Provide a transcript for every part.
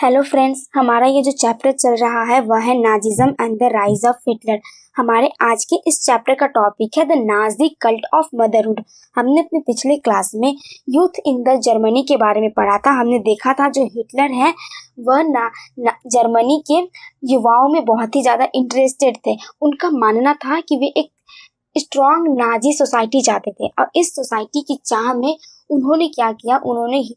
Hello friends, हमारा ये जो चैप्टर चल रहा है वह है Nazism and the rise of Hitler. हमारे आज के इस चैप्टर का टॉपिक है the Nazi cult of motherhood. हमने अपने पिछले क्लास में यूथ इन द जर्मनी के बारे में पढ़ा था। हमने देखा था जो हिटलर है वह जर्मनी के युवाओं में बहुत ही ज़्यादा इंटरेस्टेड थे। उनका मानना था कि वे एक स्ट्रॉन्ग नाजी सोसाइटी चाहते थे और इस सोसाइटी की चाह में उन्होंने क्या किया, उन्होंने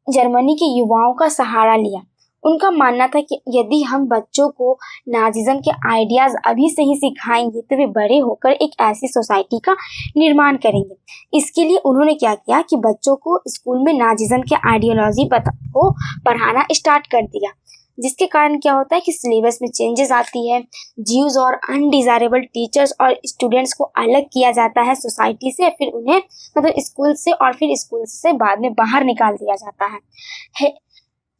जर्मनी के युवाओं का सहारा लिया। उनका मानना था कि यदि हम बच्चों को नाजिज्म के आइडियाज अभी से ही सिखाएंगे तो वे बड़े होकर एक ऐसी सोसाइटी का निर्माण करेंगे। इसके लिए उन्होंने क्या किया कि बच्चों को स्कूल में नाजिज्म के आइडियोलॉजी को पढ़ाना स्टार्ट कर दिया, जिसके कारण क्या होता है कि सिलेबस में चेंजेस आती है। ज्यूज और अनडिजायरेबल टीचर्स और स्टूडेंट्स को अलग किया जाता है सोसाइटी से, फिर उन्हें स्कूल से और फिर स्कूल से बाद में बाहर निकाल दिया जाता है।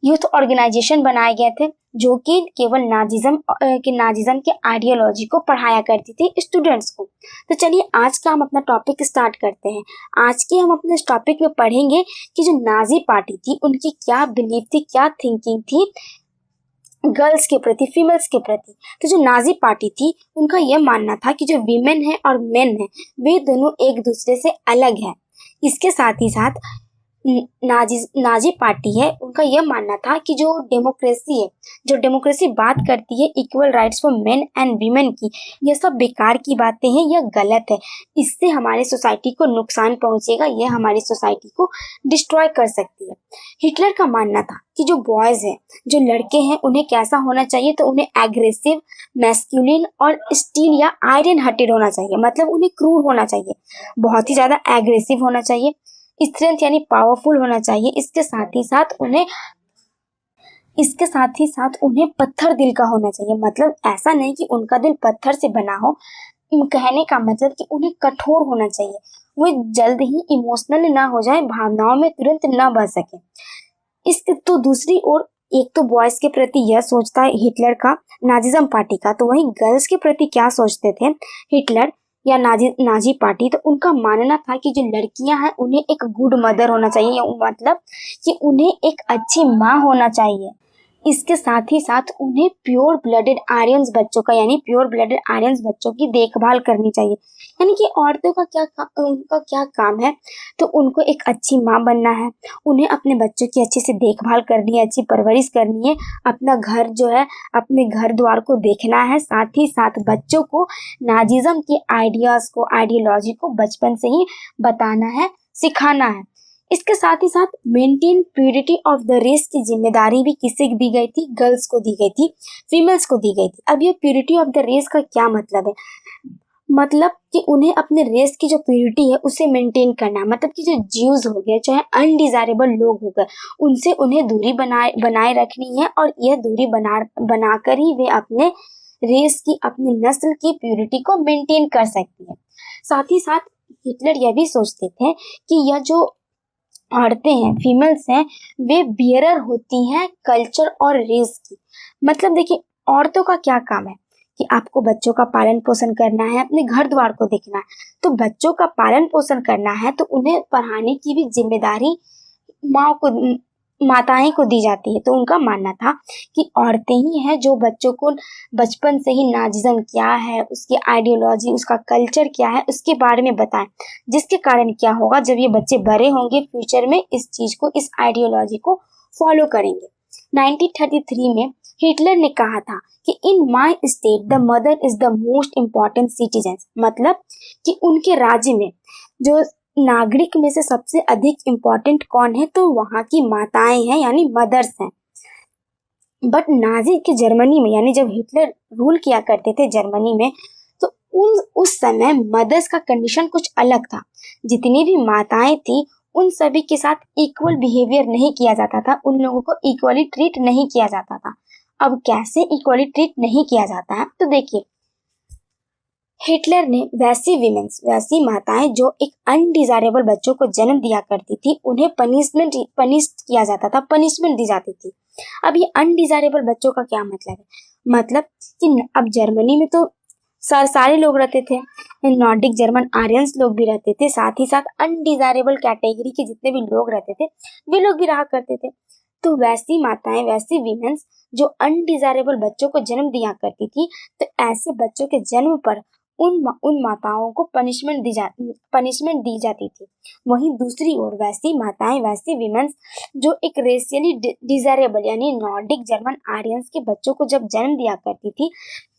यूथ ऑर्गेनाइजेशन बनाए गए थे जो कि केवल नाजिज्म के आइडियोलॉजी को पढ़ाया करती थी स्टूडेंट्स को। तो चलिए आज का हम अपना टॉपिक स्टार्ट करते हैं। आज के हम अपने टॉपिक में पढ़ेंगे कि जो नाजी पार्टी थी उनकी क्या बिलीफ थी, क्या थिंकिंग थी गर्ल्स के प्रति, फीमेल्स के प्रति। तो जो नाजी पार्टी थी उनका यह मानना था कि जो वीमेन है और मेन है वे दोनों एक दूसरे से अलग है। इसके साथ ही साथ नाजी पार्टी है उनका यह मानना था कि जो डेमोक्रेसी बात करती है equal rights for main and women की, यह सब बेकार की बातें हैं, यह गलत है। इससे हमारे सोसाइटी को नुकसान पहुंचेगा, यह हमारी सोसाइटी को डिस्ट्रॉय कर सकती है। हिटलर का मानना था कि जो बॉयज हैं, जो लड़के हैं, उन्हें कैसा होना चाहिए, तो उन्हें एग्रेसिव, मैस्कुलिन और स्टील या आयरन हार्टेड होना चाहिए। मतलब उन्हें क्रूर होना चाहिए, बहुत ही ज्यादा एग्रेसिव होना चाहिए, स्ट्रेंथ यानी पावरफुल होना चाहिए। इसके साथ ही साथ उन्हें पत्थर दिल का होना चाहिए। मतलब ऐसा नहीं कि उनका दिल पत्थर से बना हो, कहने का मतलब कि उन्हें कठोर होना चाहिए, वो जल्द ही इमोशनल ना हो जाए, भावनाओं में तुरंत ना बह सके। इसके तो दूसरी ओर एक तो बॉयज के प्रति यह सोचता है हिटलर का, नाजिज्म पार्टी का, तो वहीं गर्ल्स के प्रति क्या सोचते थे हिटलर या नाजी पार्टी। तो उनका मानना था कि जो लड़कियां हैं उन्हें एक गुड मदर होना चाहिए, मतलब कि उन्हें एक अच्छी माँ होना चाहिए। इसके साथ ही साथ उन्हें प्योर ब्लडेड आर्यंस बच्चों की देखभाल करनी चाहिए। यानी कि औरतों का उनका क्या काम है, तो उनको एक अच्छी माँ बनना है, उन्हें अपने बच्चों की अच्छे से देखभाल करनी है, अच्छी परवरिश करनी है, अपना घर जो है, अपने घर द्वार को देखना है। साथ ही साथ बच्चों को नाजिज्म के आइडियोलॉजी को बचपन से ही बताना है, सिखाना है। इसके साथ ही साथ maintain purity of the race की जिम्मेदारी भी किसे दी गई थी? गर्ल्स को दी गई थी, फीमेल्स को दी गई थी। अब ये प्यूरिटी ऑफ द रेस का क्या मतलब है? मतलब कि उन्हें अपने रेस की जो प्यूरिटी है उसे मेंटेन करना, मतलब कि जो ज्यूज हो गए, चाहे अनडिजायरेबल लोग हो गए, उनसे उन्हें दूरी बनाए रखनी है और यह दूरी बनाकर ही वे अपने रेस की, अपनी नस्ल की प्यूरिटी को मेंटेन कर सकती है। साथ ही साथ हिटलर यह भी सोचते थे कि यह जो औरतें हैं, फीमेल्स हैं, वे बियरर होती हैं कल्चर और रेस की। मतलब देखिए, औरतों का क्या काम है कि आपको बच्चों का पालन पोषण करना है, अपने घर द्वार को देखना है। तो बच्चों का पालन पोषण करना है तो उन्हें पढ़ाने की भी जिम्मेदारी माताएं को दी जाती है। तो उनका मानना था कि औरतें ही हैं जो बच्चों को बचपन से ही नाजिज्म क्या है, उसकी आइडियोलॉजी, उसका कल्चर क्या है, उसके बारे में बताएं। जिसके कारण क्या होगा, जब ये बच्चे बड़े होंगे फ्यूचर में इस चीज को, इस आइडियोलॉजी को फॉलो करेंगे। 1933 में हिटलर ने कहा था कि in my state the mother is the most important citizen. मतलब कि उनके राज्य में जो नागरिक में से सबसे अधिक इम्पोर्टेंट कौन है, तो वहां की माताएं हैं, यानी मदर्स हैं। बट नाजी के जर्मनी में, यानी जब हिटलर रूल किया करते थे जर्मनी में, तो उस समय मदर्स का कंडीशन कुछ अलग था। जितनी भी माताएं थी उन सभी के साथ इक्वल बिहेवियर नहीं किया जाता था, उन लोगों को इक्वली ट्रीट नहीं किया जाता था। अब कैसे इक्वली ट्रीट नहीं किया जाता है, तो देखिए, हिटलर ने वैसी माताएं जो एक अनडिजायरेबल बच्चों को जन्म दिया करती थी, उन्हें पनिश किया जाता था, पनिशमेंट दी जाती थी। अब ये अनडिजायरेबल बच्चों का क्या मतलब है? मतलब कि अब जर्मनी में तो सारे लोग रहते थे, नॉर्डिक जर्मन आर्यंस लोग भी रहते थे, साथ ही साथ अनडिजायरेबल कैटेगरी के जितने भी लोग रहते थे वे लोग भी रहा करते थे। तो वैसी माताएं, वैसी वीमेंस जो अनडिजायरेबल बच्चों को जन्म दिया करती थी, तो ऐसे बच्चों के जन्म पर उन माताओं को पनिशमेंट दी जाती थी। वहीं दूसरी ओर वैसी माताएं, वैसी वीमेंस जो एक रेशियली डिजायरेबल यानी नॉर्डिक जर्मन आर्यंस के बच्चों को जब जन्म दिया करती थी,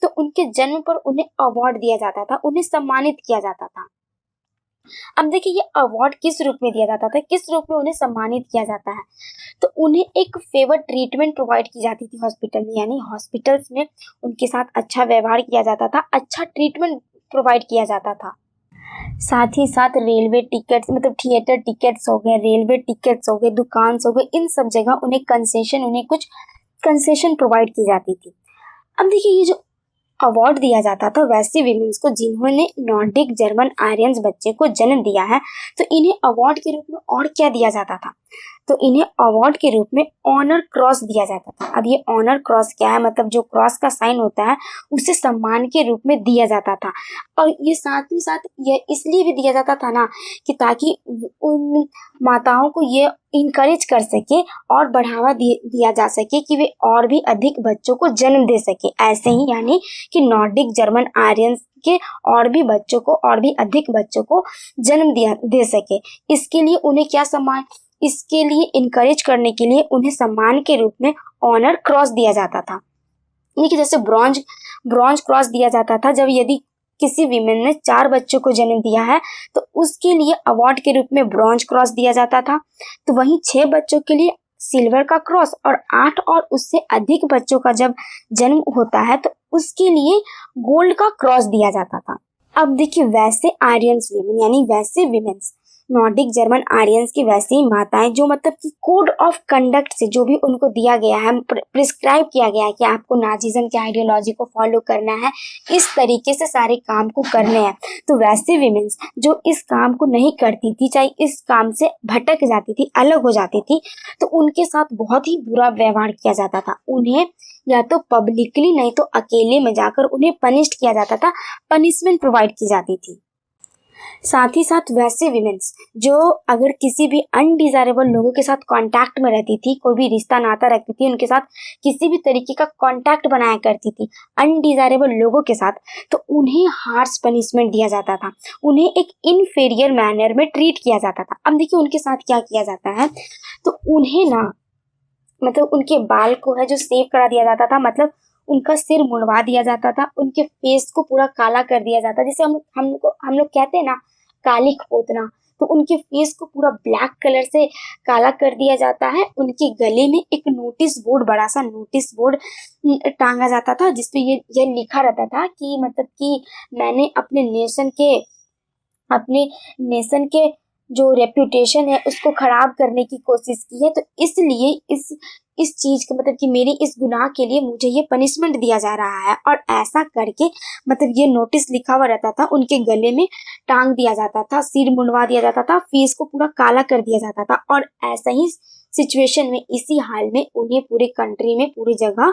तो उनके जन्म पर उन्हें अवार्ड दिया जाता था, उन्हें सम्मानित किया जाता था। अब देखिए, ये अवार्ड किस रूप में दिया जाता था, किस रूप में उन्हें सम्मानित किया जाता है, तो उन्हें एक फेवर ट्रीटमेंट प्रोवाइड की जाती थी हॉस्पिटल में, यानी हॉस्पिटल्स में उनके साथ अच्छा व्यवहार किया जाता था, अच्छा ट्रीटमेंट प्रोवाइड किया जाता था। साथ ही साथ रेलवे टिकट्स, मतलब थिएटर टिकट्स हो गए, रेलवे टिकट्स हो गए, दुकान हो गए, इन सब जगह उन्हें कुछ कंसेशन प्रोवाइड की जाती थी। अब देखिए, ये जो अवार्ड दिया जाता था वैसे विमेंस को जिन्होंने नॉर्डिक जर्मन आर्यंस बच्चे को जन्म दिया है, तो इन्हें अवार्ड के रूप में और क्या दिया जाता था, तो इन्हें अवार्ड के रूप में ऑनर क्रॉस दिया जाता था। अब ये ऑनर क्रॉस क्या है, मतलब जो क्रॉस का साइन होता है उसे सम्मान के रूप में दिया जाता था। और ये साथ ही साथ ये इसलिए भी दिया जाता था ना, कि ताकि उन माताओं को ये इनकरेज कर सके और बढ़ावा दिया जा सके कि वे और भी अधिक बच्चों को जन्म दे सके। ऐसे ही यानी कि नॉर्डिक जर्मन आर्यंस के और भी अधिक बच्चों को जन्म दे सके। इसके लिए उन्हें क्या सम्मान, इसके लिए इनकरेज करने के लिए उन्हें सम्मान के रूप में ऑनर क्रॉस दिया जाता था। ये कि जैसे ब्रॉन्ज क्रॉस दिया जाता था जब यदि किसी वीमेन ने 4 बच्चों को जन्म दिया है, तो उसके लिए अवार्ड के रूप में ब्रॉन्ज क्रॉस दिया जाता था। तो वहीं 6 बच्चों के लिए सिल्वर का क्रॉस, और 8 और उससे अधिक बच्चों का जब जन्म होता है तो उसके लिए गोल्ड का क्रॉस दिया जाता था। अब देखिए, वैसे आर्यंस वीमेन यानी वैसे वीमेन्स नॉर्डिक जर्मन आर्यंस की वैसी ही माताएं जो मतलब कि कोड ऑफ कंडक्ट से जो भी उनको दिया गया है, प्रिस्क्राइब किया गया है कि आपको नाजिज्म की आइडियोलॉजी को फॉलो करना है, इस तरीके से सारे काम को करने हैं। तो वैसे विमेंस जो इस काम को नहीं करती थी, चाहे इस काम से भटक जाती थी, अलग हो जाती थी, तो उनके साथ बहुत ही बुरा व्यवहार किया जाता था। उन्हें या तो पब्लिकली नहीं तो अकेले में जाकर उन्हें पनिश्ड किया जाता था, पनिशमेंट प्रोवाइड की जाती थी। साथ ही साथ वैसे विमेंस जो अगर किसी भी अनडिजायरेबल लोगों के साथ कांटेक्ट में रहती थी, कोई भी रिश्ता नाता रखती थी, उनके साथ किसी भी तरीके का कांटेक्ट बनाया करती थी अनडिजायरेबल लोगों के साथ, तो उन्हें हार्श पनिशमेंट दिया जाता था, उन्हें एक इनफीरियर मैनर में ट्रीट किया जाता था। अब देखिए, उनके साथ क्या किया जाता है, तो उन्हें ना मतलब उनके बाल को है जो सेव करा दिया जाता था, मतलब उनका सिर मुड़वा दिया जाता था, उनके फेस को पूरा काला कर दिया जाता, जैसे हम लोग कहते हैं ना कालिख पोतना, तो उनके फेस को पूरा ब्लैक कलर से काला कर दिया जाता है। उनके गले में एक नोटिस बोर्ड, बड़ा सा नोटिस बोर्ड टांगा जाता था, जिसपे ये लिखा रहता था कि मतलब कि मैंने अपने नेशन के जो रेप्यूटेशन है उसको खराब करने की कोशिश की है, तो इसलिए इस चीज का मतलब कि मेरी इस गुनाह के लिए मुझे ये पनिशमेंट दिया जा रहा है। और ऐसा करके मतलब ये नोटिस लिखा हुआ रहता था, उनके गले में टांग दिया जाता था, सिर मुंडवा दिया जाता था, फेस को पूरा काला कर दिया जाता था। और ऐसा ही सिचुएशन में, इसी हाल में उन्हें पूरे कंट्री में पूरी जगह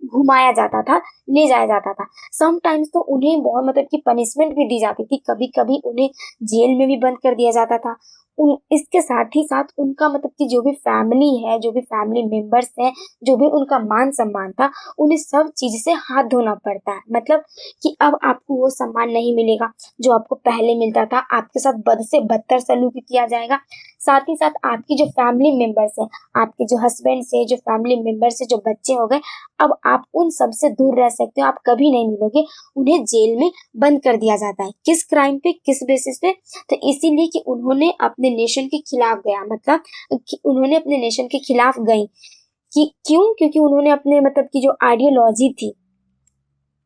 घुमाया जाता था, ले जाया जाता था। समटाइम्स तो उन्हें बहुत मतलब कि पनिशमेंट भी दी जाती थी, कभी कभी उन्हें जेल में भी बंद कर दिया जाता था। इसके साथ ही साथ उनका मतलब कि जो भी फैमिली है, जो भी फैमिली मेंबर्स हैं, जो भी उनका मान सम्मान था, उन्हें सब चीज से हाथ धोना पड़ता है। मतलब कि अब आपको वो सम्मान नहीं मिलेगा जो आपको पहले मिलता था, आपके साथ बद से बदतर सलूक किया जाएगा। साथ ही साथ आपकी जो फैमिली मेंबर्स हैं, आपके जो हस्बैंड से, जो फैमिली मेंबर से जो बच्चे हो गए, अब आप उन सब से दूर रह सकते हो, आप कभी नहीं मिलोगे। उन्हें जेल में बंद कर दिया जाता है। किस क्राइम पे, किस बेसिस पे? तो इसीलिए कि उन्होंने अपने नेशन के खिलाफ गया, मतलब कि उन्होंने अपने नेशन के खिलाफ गई। कि क्यों? क्योंकि उन्होंने अपने मतलब की जो आइडियोलॉजी थी,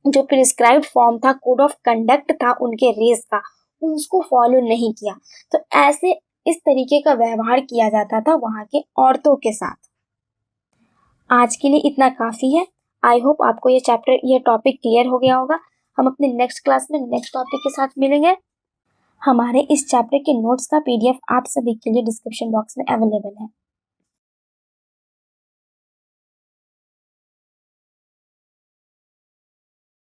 जो प्रिस्क्राइब्ड फॉर्म था, कोड ऑफ कंडक्ट था उनके रेस का, उसको फॉलो नहीं किया। तो ऐसे इस तरीके का व्यवहार किया जाता था वहां के औरतों के साथ। आज के लिए इतना काफी है। आई होप आपको ये टॉपिक क्लियर हो गया होगा। हम अपने नेक्स्ट क्लास में नेक्स्ट टॉपिक के साथ मिलेंगे। हमारे इस चैप्टर के नोट्स का PDF आप सभी के लिए डिस्क्रिप्शन बॉक्स में अवेलेबल है।